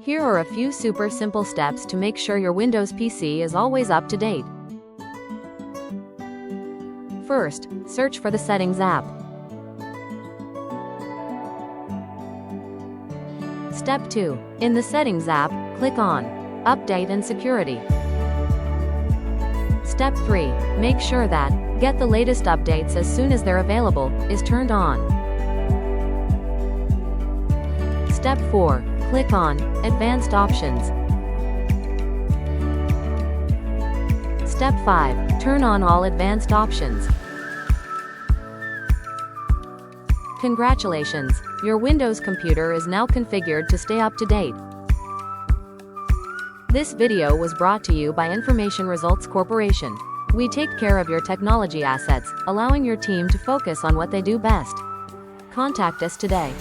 Here are a few super simple steps to make sure your Windows PC is always up to date. First, search for the Settings app. Step 2. In the Settings app, click on Update and Security. Step 3. Make sure that Get the latest updates as soon as they're available is turned on. Step 4. Click on Advanced Options. Step 5. Turn on all advanced options. Congratulations! Your Windows computer is now configured to stay up to date. This video was brought to you by Information Results Corporation. We take care of your technology assets, allowing your team to focus on what they do best. Contact us today.